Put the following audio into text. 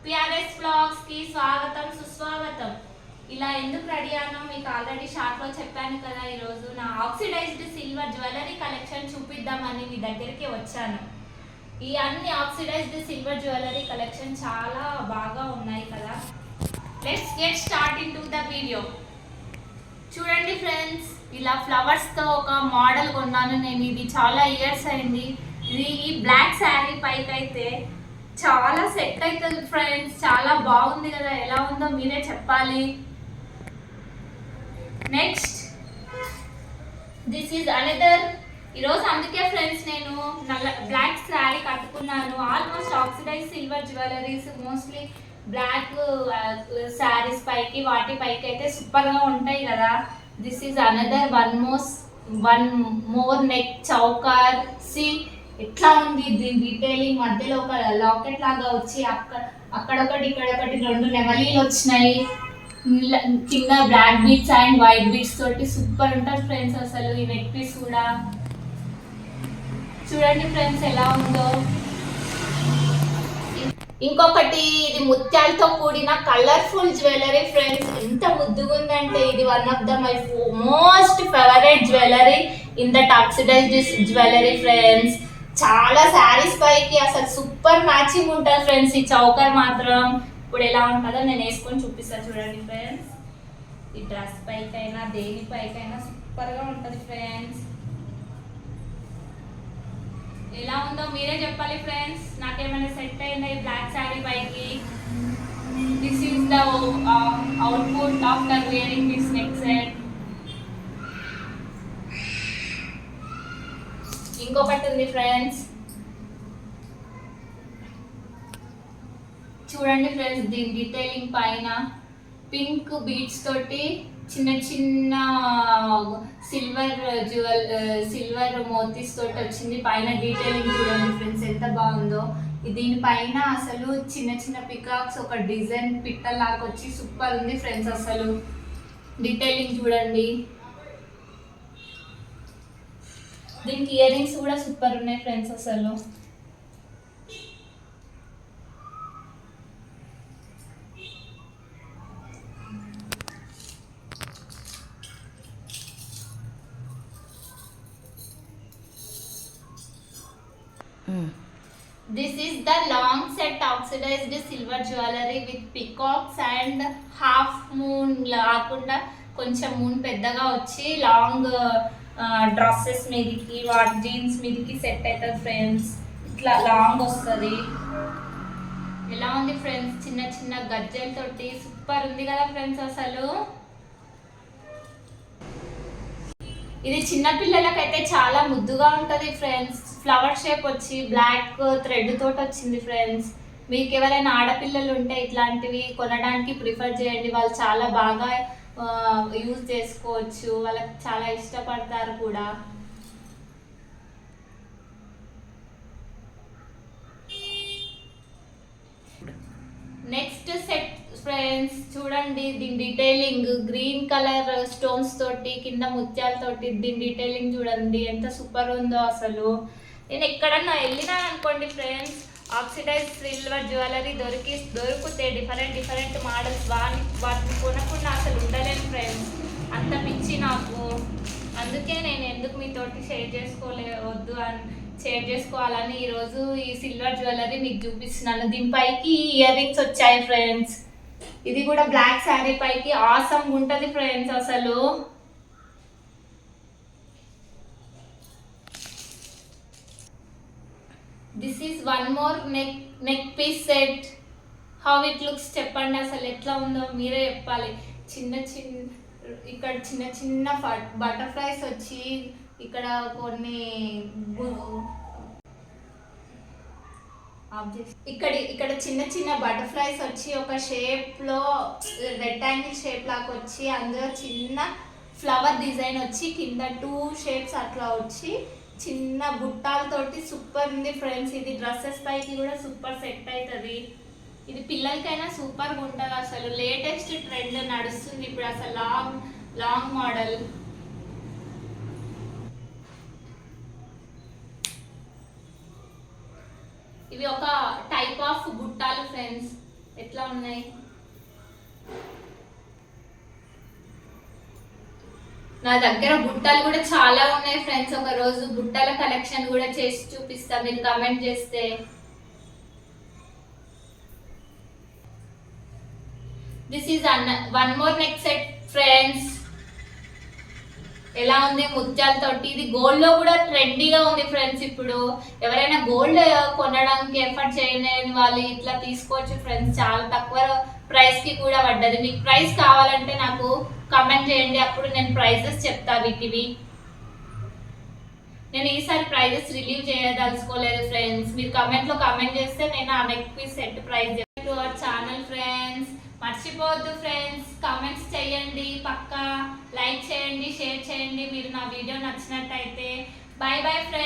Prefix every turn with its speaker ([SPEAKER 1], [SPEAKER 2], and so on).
[SPEAKER 1] PRS vlogs కి స్వాగతం సుస్వాగతం. ఇలా ఎందుకు రెడీ అయ్యానో మీకు ఆల్రెడీ షార్ట్ లో చెప్పాను కదా. ఈరోజు నా ఆక్సిడైజ్డ్ సిల్వర్ జ్యువెలరీ కలెక్షన్ చూపిద్దామని మీ దగ్గరికి వచ్చాను. ఈ అన్ని ఆక్సిడైజ్డ్ సిల్వర్ జ్యువెలరీ కలెక్షన్ చాలా బాగా ఉన్నాయి కదా. Let's get start in to the video. చూడండి ఫ్రెండ్స్, ఇలా ఫ్లవర్స్ తో ఒక మోడల్ కొన్నాను నేను. ఇది చాలా ఇయర్స్ అయింది. ఇది ఈ బ్లాక్ శారీ పైకి అయితే చాలా సెట్ అవుతుంది ఫ్రెండ్స్. చాలా బాగుంది కదా, ఎలా ఉందో మీరే చెప్పాలి. Next this is another. ఈరోజు అందుకే ఫ్రెండ్స్ నేను బ్లాక్ శారీ కట్టుకున్నాను. Almost oxidize silver jewelleries mostly black saris పైకి వాటి పైకి అయితే సూపర్గా ఉంటాయి కదా. This is another one more neck choker. See ఎట్లా ఉంది దీని డీటెయిలింగ్. మధ్యలో ఒక లాకెట్ లాగా వచ్చి అక్కడొకటి ఇక్కడొకటి రెండు నెమలీలు వచ్చినాయి. కింద black beads and white beads తోటి సూపర్ ఉంటుంది ఫ్రెండ్స్. అసలు ఈ నెక్ పీస్ కూడా చూడండి ఫ్రెండ్స్ ఎలా ఉందో. ఇంకొకటి ఇది ముత్యాలతో కూడిన కలర్ఫుల్ జ్యువెలరీ ఫ్రెండ్స్. ఎంత ముద్దుగా ఉందంటే ఇది one of the my most favourite jewellery in that oxidized jewellery friends. చాలా శారీస్ పైకి అసలు సూపర్ మ్యాచింగ్ ఉంటుంది ఫ్రెండ్స్. ఈ చౌకర్ మాత్రం ఇప్పుడు ఎలా ఉంటుందో నేను వేసుకొని చూపిస్తాను చూడండి ఫ్రెండ్స్. ఈ డ్రెస్ పైకైనా దేని పైకైనా సూపర్గా ఉంటుంది ఫ్రెండ్స్. ఎలా ఉందో మీరే చెప్పాలి ఫ్రెండ్స్. నాకేమైనా సెట్ అయిందా ఈ బ్లాక్ శారీ పైకి. This is the output after wearing this neck set. ఇంకొకటి ఉంది ఫ్రెండ్స్, చూడండి ఫ్రెండ్స్. దీని డీటెయిలింగ్ పైన పింక్ బీడ్స్ తోటి చిన్న చిన్న సిల్వర్ మోతీస్ తోటి వచ్చింది. పైన డీటెయిలింగ్ చూడండి ఫ్రెండ్స్ ఎంత బాగుందో. దీనిపైన అసలు చిన్న చిన్న పికాక్స్ ఒక డిజైన్ పిట్టలాగా వచ్చి సూపర్ ఉంది ఫ్రెండ్స్. అసలు డీటెయిలింగ్ చూడండి. దీనికి ఇయర్ రింగ్స్ కూడా సూపర్ ఉన్నాయి ఫ్రెండ్స్. అసలు this is the long set oxidized silver jewellery with peacocks and half moon కాకుండా కొంచెం మూన్ పెద్దగా వచ్చి లాంగ్ డ్రెస్సెస్ మీదకి వాటి జీన్స్ మీదకి సెట్ అవుతుంది ఫ్రెండ్స్. ఇట్లా లాంగ్ వస్తుంది. ఎలా ఉంది ఫ్రెండ్స్, చిన్న చిన్న గజ్జలతోటి సూపర్ ఉంది కదా ఫ్రెండ్స్. అసలు ఇది చిన్న పిల్లలకైతే చాలా ముద్దుగా ఉంటుంది ఫ్రెండ్స్. ఫ్లవర్ షేప్ వచ్చి బ్లాక్ థ్రెడ్ తోటి వచ్చింది ఫ్రెండ్స్. మీకు ఎవరైనా ఆడపిల్లలు ఉంటే ఇట్లాంటివి కొనడానికి ప్రిఫర్ చేయండి. వాళ్ళు చాలా బాగా యూజ్ చేసుకోవచ్చు. వాళ్ళకి చాలా ఇష్టపడతారు కూడా. నెక్స్ట్ సెట్ ఫ్రెండ్స్ చూడండి. దీని డీటెయిలింగ్ గ్రీన్ కలర్ స్టోన్స్ తోటి కింద ముత్యాలతోటి దీని డీటెయిలింగ్ చూడండి ఎంత సూపర్ ఉందో. అసలు నేను ఎక్కడన్నా వెళ్ళినా అనుకోండి ఫ్రెండ్స్, ఆక్సిడైజ్ సిల్వర్ జ్యువెలరీ దొరికితే డిఫరెంట్ మోడల్స్ వాటిని కొనకుండా అసలు ఉండలేను ఫ్రెండ్స్. అంత పిచ్చి నాకు. అందుకే నేను ఎందుకు మీతోటి షేర్ చేసుకోవాలని ఈరోజు ఈ సిల్వర్ జ్యువెలరీ మీకు చూపిస్తున్నాను. దీనిపైకి ఇయర్ రింగ్స్ వచ్చాయి ఫ్రెండ్స్. ఇది కూడా బ్లాక్ శారీ పైకి ఆసమ్ ఉంటుంది ఫ్రెండ్స్. అసలు this is one more neck piece set. How it looks చెప్పండి. అసలు ఎట్లా ఉందో మీరే చెప్పాలి. ఇక్కడ చిన్న చిన్న బటర్ఫ్లైస్ వచ్చి ఇక్కడ కొన్ని ఇక్కడ చిన్న చిన్న బటర్ఫ్లైస్ వచ్చి ఒక షేప్ లో రెక్టాంగిల్ షేప్ లాగా వచ్చి అందులో చిన్న ఫ్లవర్ డిజైన్ వచ్చి కింద 2 షేప్స్ అట్లా వచ్చి చిన్న బుట్టాలతోటి సూపర్ ఉంది ఫ్రెండ్స్. ఇది డ్రెస్సెస్ పైకి కూడా సూపర్ సెట్ అవుతుంది. ఇది పిల్లలకైనా సూపర్గా ఉంటుంది. అసలు లేటెస్ట్ ట్రెండ్ నడుస్తుంది ఇప్పుడు. అసలు లాంగ్ మోడల్. ఇవి ఒక టైప్ ఆఫ్ బుట్టాలు ఫ్రెండ్స్. ఎట్లా ఉన్నాయి? నా దగ్గర బుట్టలు కూడా చాలా ఉన్నాయి ఫ్రెండ్స్. ఒక రోజు బుట్టల కలెక్షన్ కూడా చేసి చూపిస్తా మీరు కమెంట్ చేస్తే. This is one more neck set friends. ఎలా ఉంది ముత్యాలతోటి. ఇది గోల్డ్ లో కూడా ట్రెండీగా ఉంది ఫ్రెండ్స్. ఇప్పుడు ఎవరైనా గోల్డ్ కొనడానికి ఎఫర్ట్ చేయలేని వాళ్ళు ఇట్లా తీసుకోవచ్చు ఫ్రెండ్స్. చాలా తక్కువ ప్రైస్ కి కూడా పడ్డది. మీకు ప్రైస్ కావాలంటే నాకు కమెంట్ చేయండి, అప్పుడు నేను ప్రైజెస్ చెప్తా వీటివి. నేను ఈసారి ప్రైజెస్ రిలీవ్ చేయదలుచుకోలేదు ఫ్రెండ్స్. మీరు కమెంట్ లో కమెంట్ చేస్తే నేను ఆ neck piece set price to our channel friends. మర్చిపోవద్దు ఫ్రెండ్స్, కమెంట్స్ చేయండి, పక్కా లైక్ చేయండి, షేర్ చేయండి మీరు నా వీడియో నచ్చినట్టయితే. By bye friends.